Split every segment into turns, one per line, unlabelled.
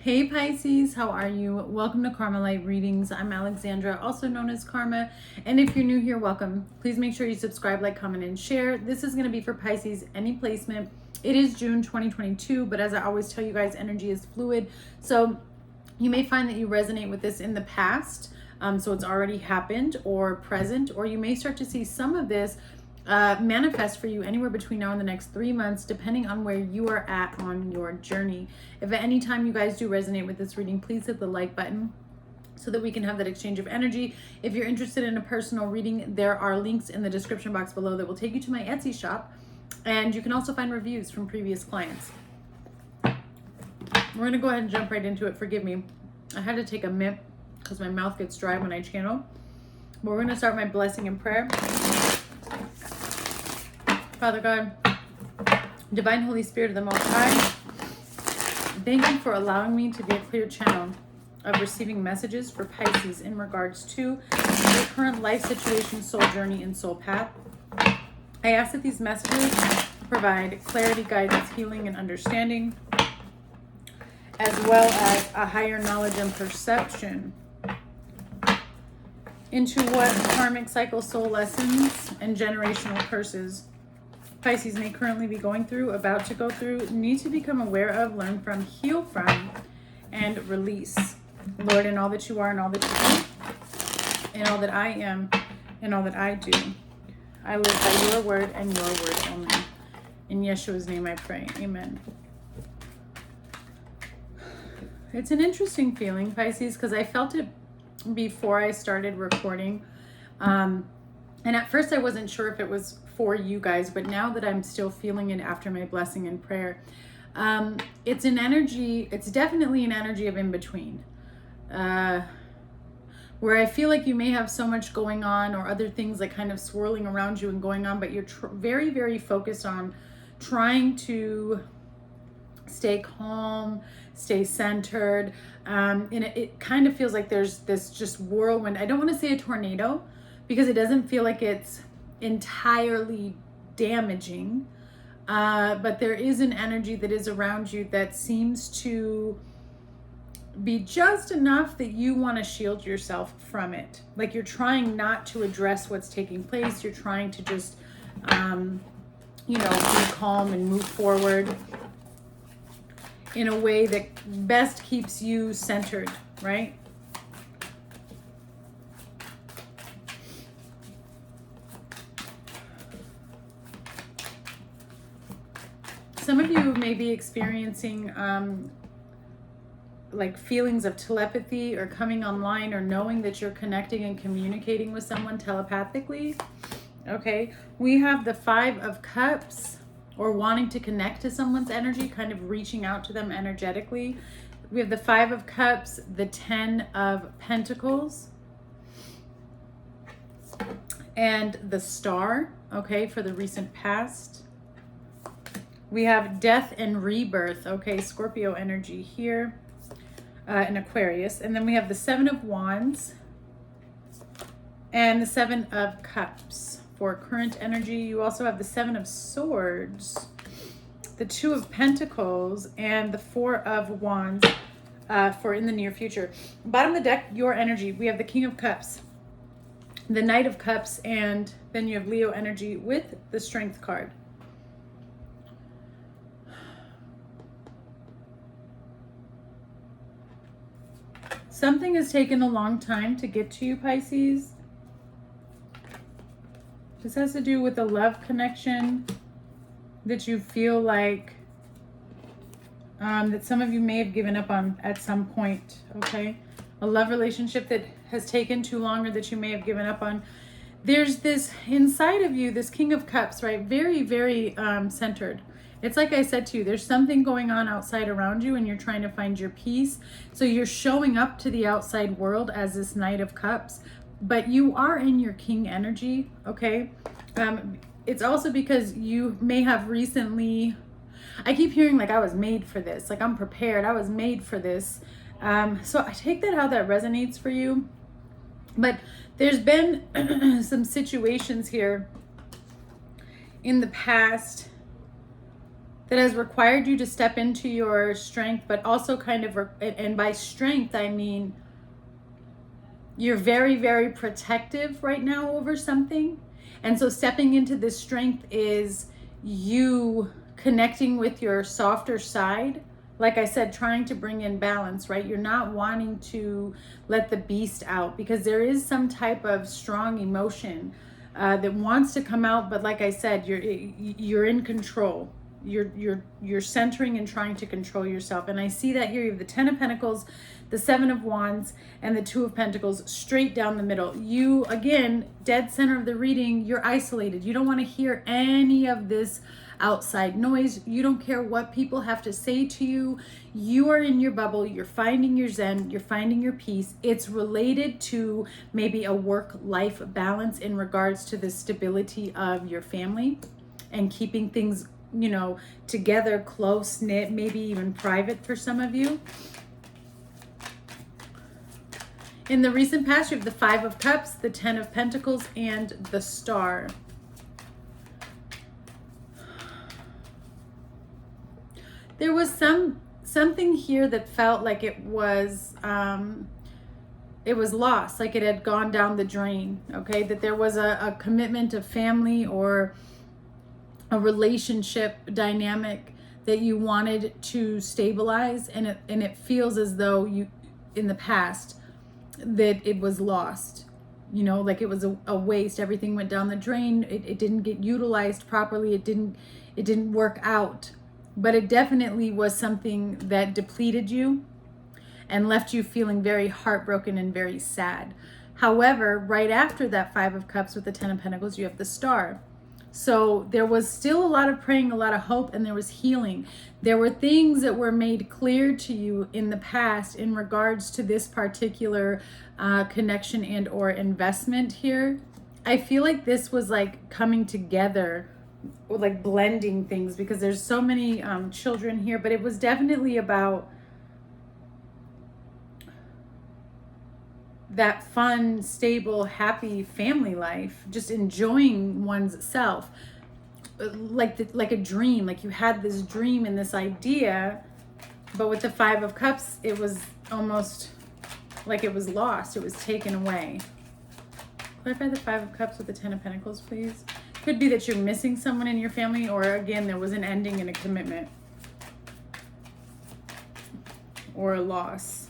Hey Pisces, how are you? Welcome to Karma Light Readings. I'm Alexandra, also known as Karma. And if you're new here, welcome. Please make sure you subscribe, like, comment, and share. This is going to be for Pisces, any placement. It is June 2022, but as I always tell you guys, energy is fluid. So you may find that you resonate with this in the past, so it's already happened, or present, or you may start to see some of this manifest for you anywhere between now and the next 3 months, depending on where you are at on your journey. If at any time you guys do resonate with this reading, please hit the like button so that we can have that exchange of energy. If you're interested in a personal reading, there are links in the description box below that will take you to my Etsy shop, and you can also find reviews from previous clients. We're gonna go ahead and jump right into it. Forgive me, I had to take a mint because my mouth gets dry when I channel. But we're gonna start my blessing and prayer. Father God, Divine Holy Spirit of the Most High, thank you for allowing me to be a clear channel of receiving messages for Pisces in regards to your current life situation, soul journey, and soul path. I ask that these messages provide clarity, guidance, healing, and understanding, as well as a higher knowledge and perception into what karmic cycle, soul lessons, and generational curses Pisces may currently be going through, about to go through, need to become aware of, learn from, heal from, and release. Lord, in all that you are and all that you do, in all that I am and all that I do, I live by your word and your word only. In Yeshua's name I pray. Amen. It's an interesting feeling, Pisces, because I felt it before I started recording. And at first I wasn't sure if it was for you guys, but now that I'm still feeling it after my blessing and prayer, it's an energy, it's definitely an energy of in between, where I feel like you may have so much going on or other things like kind of swirling around you and going on, but you're very, very focused on trying to stay calm, stay centered. And it kind of feels like there's this just whirlwind. I don't want to say a tornado because it doesn't feel like it's entirely damaging, but there is an energy that is around you that seems to be just enough that you want to shield yourself from it. Like you're trying not to address what's taking place. You're trying to just, be calm and move forward in a way that best keeps you centered, right? Some of you may be experiencing like feelings of telepathy or coming online or knowing that you're connecting and communicating with someone telepathically. Okay, we have the 5 of Cups, or wanting to connect to someone's energy, kind of reaching out to them energetically. We have the 5 of Cups, the 10 of Pentacles, and the Star, okay, for the recent past. We have death and rebirth, okay, Scorpio energy here, and Aquarius. And then we have the 7 of Wands and the 7 of Cups for current energy. You also have the 7 of Swords, the 2 of Pentacles, and the 4 of Wands for in the near future. Bottom of the deck, your energy. We have the King of Cups, the Knight of Cups, and then you have Leo energy with the Strength card. Something has taken a long time to get to you, Pisces. This has to do with a love connection that you feel like that some of you may have given up on at some point, okay? A love relationship that has taken too long or that you may have given up on. There's this inside of you, this King of Cups, right? Very, very centered. It's like I said to you, there's something going on outside around you and you're trying to find your peace. So you're showing up to the outside world as this Knight of Cups, but you are in your King energy, okay? It's also because you may have recently, I keep hearing like I was made for this, like I'm prepared, I was made for this. So I take that how that resonates for you. But there's been some situations here in the past that has required you to step into your strength, but also kind of, and by strength, I mean, you're very, very protective right now over something. And so stepping into this strength is you connecting with your softer side. Like I said, trying to bring in balance, right? You're not wanting to let the beast out, because there is some type of strong emotion that wants to come out. But like I said, you're in control. You're centering and trying to control yourself. And I see that here. You have the 10 of Pentacles, the 7 of Wands, and the 2 of Pentacles straight down the middle. You, again, dead center of the reading, you're isolated. You don't want to hear any of this outside noise. You don't care what people have to say to you. You are in your bubble. You're finding your zen. You're finding your peace. It's related to maybe a work-life balance in regards to the stability of your family and keeping things, you know, together, close knit, maybe even private for some of you. In the recent past, you have the 5 of Cups, the 10 of Pentacles, and the Star. There was something here that felt like it was lost, like it had gone down the drain, okay? That there was a commitment of family or a relationship dynamic that you wanted to stabilize, and it feels as though you, in the past, that it was lost, you know, like it was a waste. Everything went down the drain. It didn't get utilized properly. It didn't work out, but it definitely was something that depleted you and left you feeling very heartbroken and very sad. However, right after that 5 of Cups with the 10 of Pentacles, you have the Star. So there was still a lot of praying, a lot of hope, and there was healing. There were things that were made clear to you in the past in regards to this particular connection and or investment here. I feel like this was like coming together, or like blending things, because there's so many children here, but it was definitely about that fun, stable, happy family life, just enjoying one's self, like a dream. Like you had this dream and this idea, but with the 5 of Cups, it was almost like it was lost. It was taken away. Clarify the 5 of Cups with the 10 of Pentacles, please. Could be that you're missing someone in your family, or again, there was an ending and a commitment or a loss.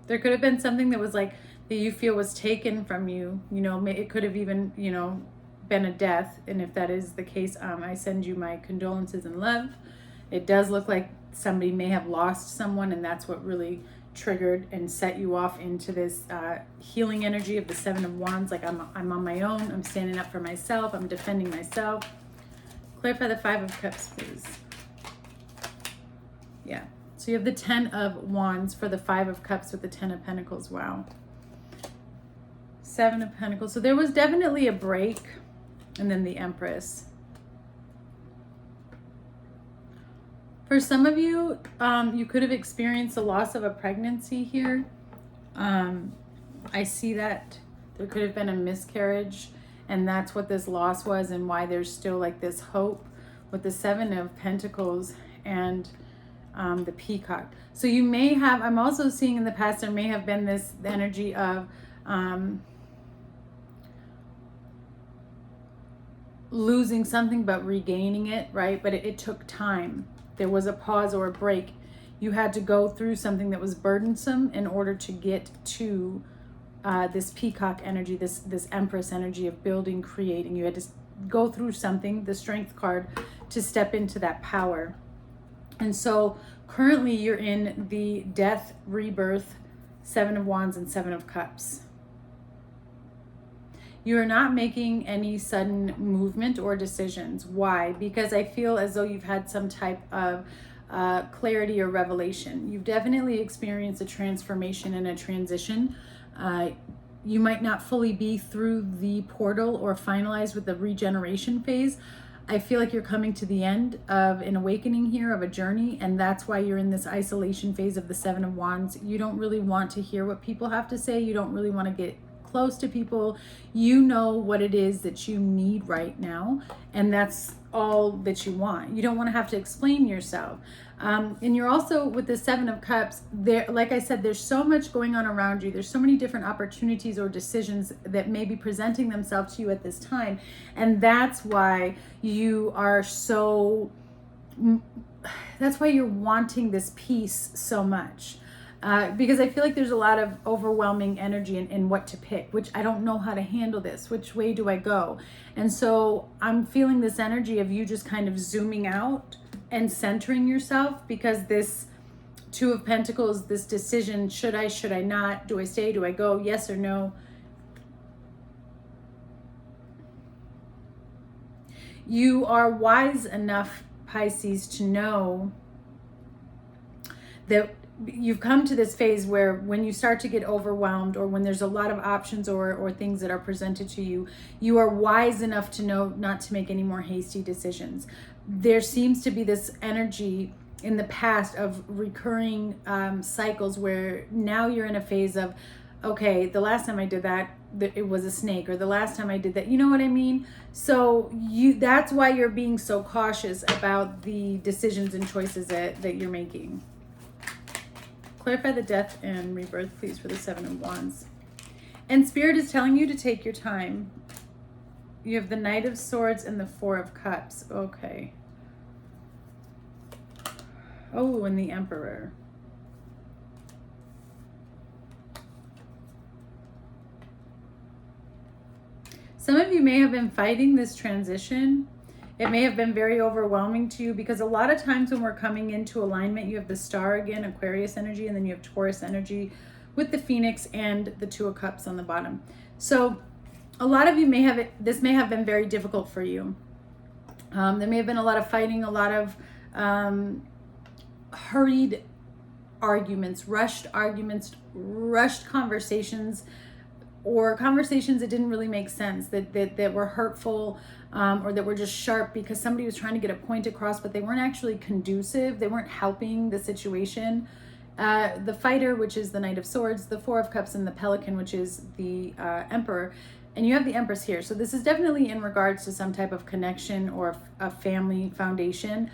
There could have been something that was like, that you feel was taken from you. You know, it could have even, you know, been a death. And if that is the case, I send you my condolences and love. It does look like somebody may have lost someone, and that's what really triggered and set you off into this healing energy of the 7 of Wands. Like I'm on my own. I'm standing up for myself. I'm defending myself. Clarify the 5 of Cups, please. Yeah. So you have the 10 of Wands for the 5 of Cups with the 10 of Pentacles. Wow. 7 of Pentacles. So there was definitely a break. And then the Empress. For some of you, you could have experienced the loss of a pregnancy here. I see that there could have been a miscarriage, and that's what this loss was, and why there's still like this hope with the 7 of Pentacles and the Peacock. So you may have, I'm also seeing in the past, there may have been this energy of losing something but regaining it, right? But it took time. There was a pause or a break. You had to go through something that was burdensome in order to get to this Peacock energy, this Empress energy of building, creating. You had to go through something, the Strength card, to step into that power. And so currently you're in the death, rebirth, 7 of Wands and 7 of Cups. You're not making any sudden movement or decisions. Why? Because I feel as though you've had some type of clarity or revelation. You've definitely experienced a transformation and a transition. You might not fully be through the portal or finalized with the regeneration phase. I feel like you're coming to the end of an awakening here, of a journey, and that's why you're in this isolation phase of the 7 of Wands. You don't really want to hear what people have to say. You don't really want to get close to people, you know what it is that you need right now, and that's all that you want. You don't want to have to explain yourself. And you're also, with the Seven of Cups, there, like I said, there's so much going on around you. There's so many different opportunities or decisions that may be presenting themselves to you at this time. And that's why you are so, that's why you're wanting this peace so much. Because I feel like there's a lot of overwhelming energy in what to pick, which I don't know how to handle this. Which way do I go? And so I'm feeling this energy of you just kind of zooming out and centering yourself, because this Two of Pentacles, this decision, should I not? Do I stay? Do I go? Yes or no? You are wise enough, Pisces, to know that you've come to this phase where when you start to get overwhelmed, or when there's a lot of options or things that are presented to you, you are wise enough to know not to make any more hasty decisions. There seems to be this energy in the past of recurring cycles where now you're in a phase of, okay, the last time I did that, it was a snake, or the last time I did that, you know what I mean? So that's why you're being so cautious about the decisions and choices that you're making. Clarify the death and rebirth, please, for the Seven of Wands. And Spirit is telling you to take your time. You have the Knight of Swords and the Four of Cups. Okay. Oh, and the Emperor. Some of you may have been fighting this transition. It may have been very overwhelming to you, because a lot of times when we're coming into alignment, you have the Star again, Aquarius energy, and then you have Taurus energy with the Phoenix and the Two of Cups on the bottom. So a lot of you may have, this may have been very difficult for you. There may have been a lot of fighting, a lot of hurried arguments, rushed conversations, or conversations that didn't really make sense, that were hurtful, or that were just sharp because somebody was trying to get a point across, but they weren't actually conducive. They weren't helping the situation. The Fighter, which is the Knight of Swords, the Four of Cups, and the Pelican, which is the Emperor. And you have the Empress here. So this is definitely in regards to some type of connection or a family foundation.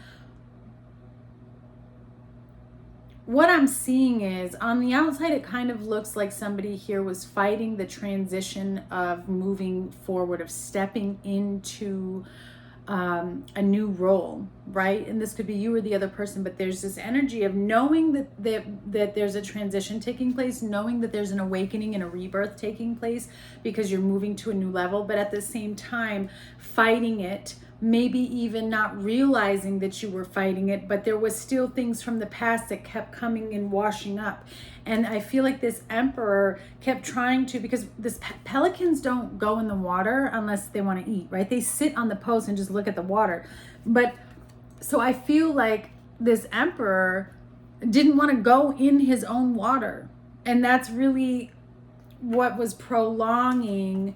What I'm seeing is, on the outside, it kind of looks like somebody here was fighting the transition of moving forward, of stepping into a new role, right? And this could be you or the other person, but there's this energy of knowing that there's a transition taking place, knowing that there's an awakening and a rebirth taking place because you're moving to a new level, but at the same time fighting it, maybe even not realizing that you were fighting it, but there was still things from the past that kept coming and washing up. And I feel like this Emperor kept trying to, because this pelicans don't go in the water unless they want to eat, right? They sit on the post and just look at the water. But so I feel like this Emperor didn't want to go in his own water. And that's really what was prolonging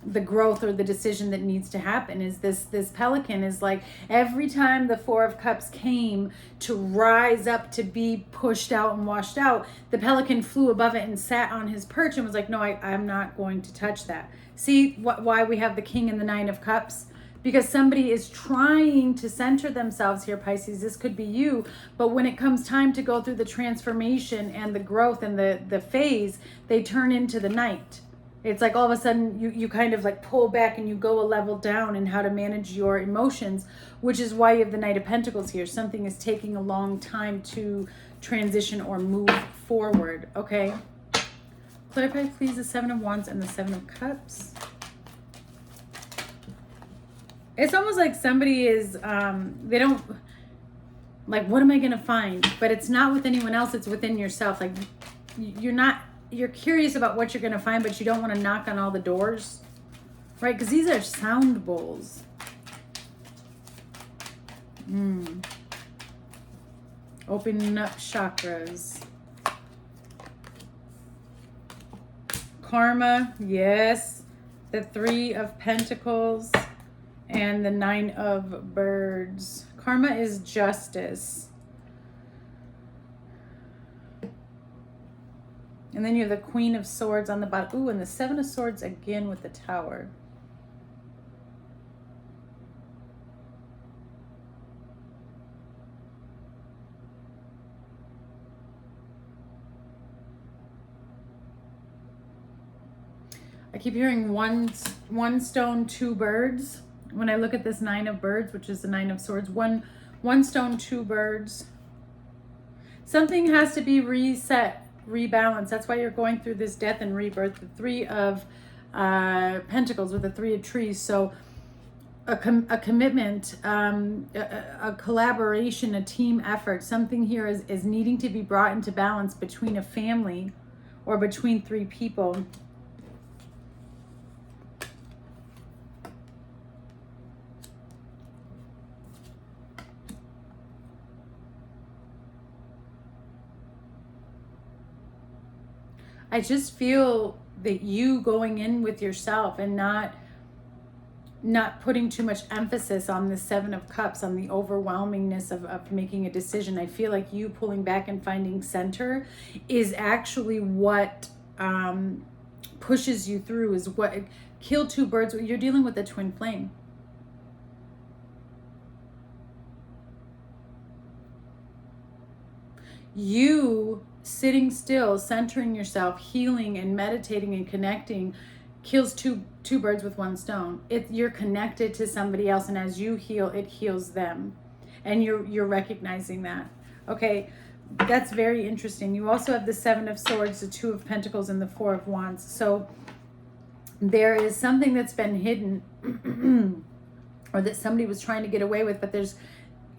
the growth or the decision that needs to happen. Is this pelican is like, every time the Four of Cups came to rise up to be pushed out and washed out, the pelican flew above it and sat on his perch and was like, no, I'm not going to touch that. See why we have the King and the Nine of Cups? Because somebody is trying to center themselves here, Pisces. This could be you, but when it comes time to go through the transformation and the growth and the phase, they turn into the Knight. It's like all of a sudden you kind of like pull back and you go a level down in how to manage your emotions, which is why you have the Knight of Pentacles here. Something is taking a long time to transition or move forward, okay? Clarify, please, the Seven of Wands and the Seven of Cups. It's almost like somebody is, they don't, like, what am I going to find? But it's not with anyone else, it's within yourself. Like, you're curious about what you're going to find, but you don't want to knock on all the doors, right? Because these are sound bowls. Opening up chakras. Karma, yes. The Three of Pentacles and the Nine of Birds. Karma is justice. And then you have the Queen of Swords on the bottom. Ooh, and the Seven of Swords again with the Tower. I keep hearing one stone, two birds. When I look at this Nine of Birds, which is the Nine of Swords, one stone, two birds. Something has to be reset, rebalanced. That's why you're going through this death and rebirth. The Three of Pentacles with the Three of Trees. So a commitment, a collaboration, a team effort. Something here is needing to be brought into balance between a family or between three people. I just feel that you going in with yourself and not putting too much emphasis on the Seven of Cups, on the overwhelmingness of making a decision. I feel like you pulling back and finding center is actually what pushes you through, is what kill two birds. You're dealing with a twin flame. You sitting still, centering yourself, healing and meditating and connecting kills two birds with one stone. You're connected to somebody else, and as you heal, it heals them, and you're recognizing that. Okay, that's very interesting. You also have the Seven of Swords, the Two of Pentacles, and the Four of Wands. So there is something that's been hidden or that somebody was trying to get away with, but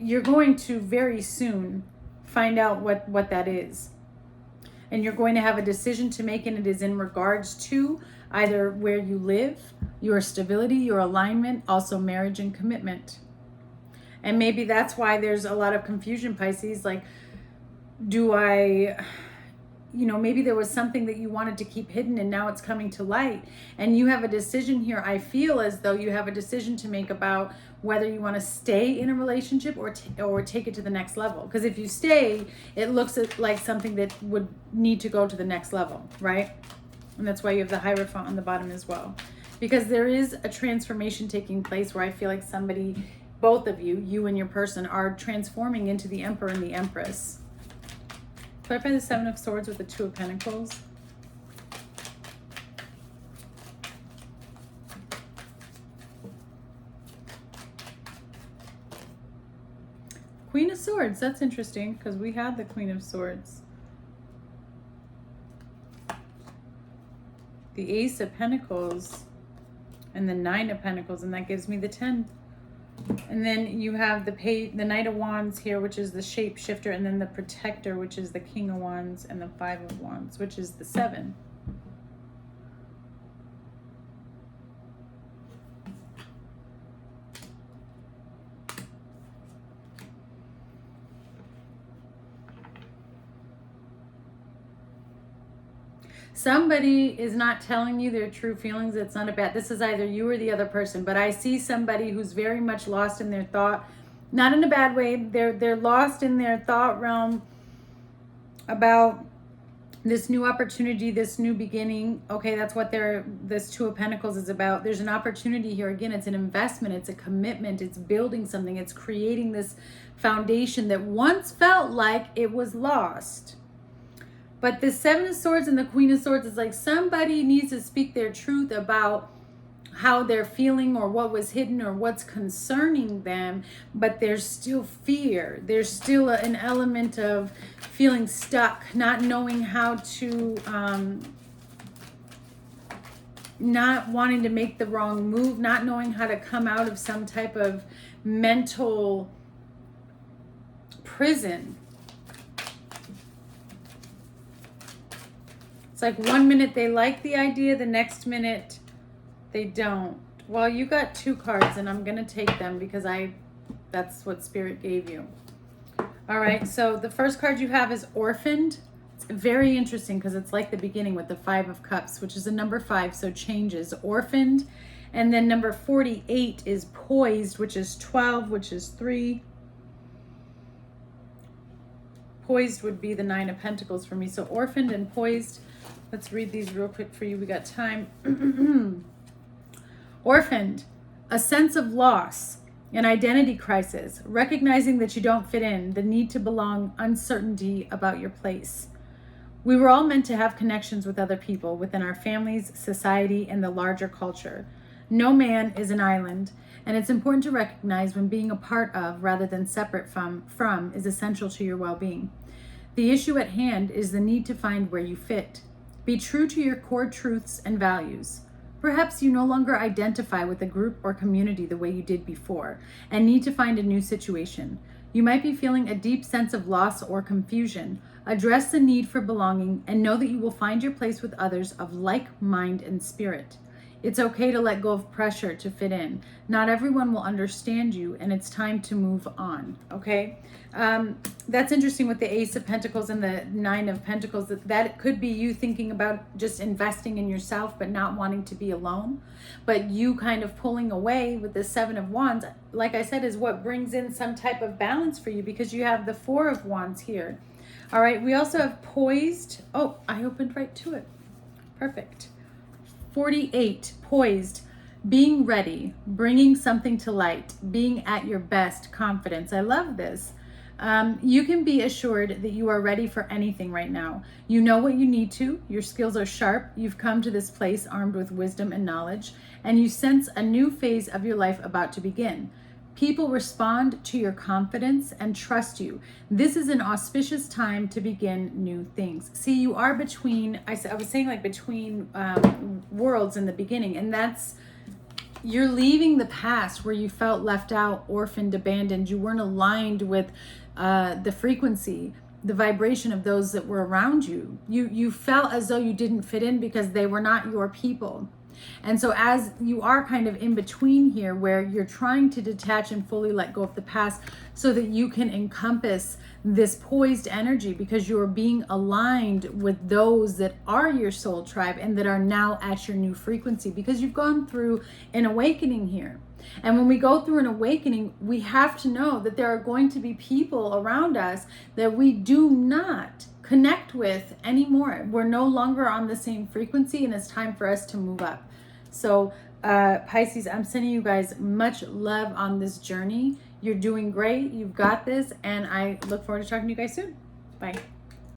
you're going to very soon find out what that is. And you're going to have a decision to make, and it is in regards to either where you live, your stability, your alignment, also marriage and commitment. And maybe that's why there's a lot of confusion, Pisces. Like, maybe there was something that you wanted to keep hidden and now it's coming to light. And you have a decision here. I feel as though you have a decision to make about whether you want to stay in a relationship or take it to the next level. Because if you stay, it looks like something that would need to go to the next level, right? And that's why you have the Hierophant on the bottom as well. Because there is a transformation taking place where I feel like somebody, both of you and your person, are transforming into the Emperor and the Empress. Clarify the Seven of Swords with the Two of Pentacles. Queen of Swords, that's interesting because we had the Queen of Swords. The Ace of Pentacles and the Nine of Pentacles, and that gives me the 10. And then you have the Knight of Wands here, which is the shapeshifter, and then the Protector, which is the King of Wands, and the Five of Wands, which is the 7. Somebody is not telling you their true feelings. It's not about, this is either you or the other person, but I see somebody who's very much lost in their thought, not in a bad way. They're lost in their thought realm about this new opportunity, this new beginning. Okay, that's what this Two of Pentacles is about. There's an opportunity here. Again, it's an investment, it's a commitment, it's building something, it's creating this foundation that once felt like it was lost. But the Seven of Swords and the Queen of Swords is like somebody needs to speak their truth about how they're feeling or what was hidden or what's concerning them, but there's still fear. There's still an element of feeling stuck, not knowing how to, not wanting to make the wrong move, not knowing how to come out of some type of mental prison. It's like 1 minute they like the idea, the next minute they don't. Well, you got 2 cards and I'm going to take them because that's what Spirit gave you. All right, so the first card you have is Orphaned. It's very interesting because it's like the beginning with the Five of Cups, which is a number 5, so changes. Orphaned. And then number 48 is Poised, which is 12, which is 3. Poised would be the Nine of Pentacles for me. So Orphaned and Poised. Let's read these real quick for you. We got time. Orphaned, a sense of loss, an identity crisis, recognizing that you don't fit in, the need to belong, uncertainty about your place. We were all meant to have connections with other people within our families, society, and the larger culture. No man is an island, and it's important to recognize when being a part of rather than separate from is essential to your well-being. The issue at hand is the need to find where you fit. Be true to your core truths and values. Perhaps you no longer identify with a group or community the way you did before and need to find a new situation. You might be feeling a deep sense of loss or confusion. Address the need for belonging and know that you will find your place with others of like mind and spirit. It's okay to let go of pressure to fit in. Not everyone will understand you, and it's time to move on, okay? That's interesting with the Ace of Pentacles and the Nine of Pentacles. That could be you thinking about just investing in yourself, but not wanting to be alone. But you kind of pulling away with the Seven of Wands, like I said, is what brings in some type of balance for you, because you have the Four of Wands here. All right, we also have poised. Oh, I opened right to it. Perfect. 48, poised, being ready, bringing something to light, being at your best, confidence. I love this. You can be assured that you are ready for anything right now. You know what you need to. Your skills are sharp. You've come to this place armed with wisdom and knowledge, and you sense a new phase of your life about to begin. People respond to your confidence and trust you. This is an auspicious time to begin new things. See, you are between, I was saying like between worlds in the beginning, and that's, you're leaving the past where you felt left out, orphaned, abandoned. You weren't aligned with the frequency, the vibration of those that were around you. You felt as though you didn't fit in because they were not your people. And so as you are kind of in between here, where you're trying to detach and fully let go of the past so that you can encompass this poised energy, because you're being aligned with those that are your soul tribe and that are now at your new frequency, because you've gone through an awakening here. And when we go through an awakening, we have to know that there are going to be people around us that we do not connect with anymore. We're no longer on the same frequency, and it's time for us to move up. So Pisces, I'm sending you guys much love on this journey. You're doing great. You've got this, and I look forward to talking to you guys soon. Bye.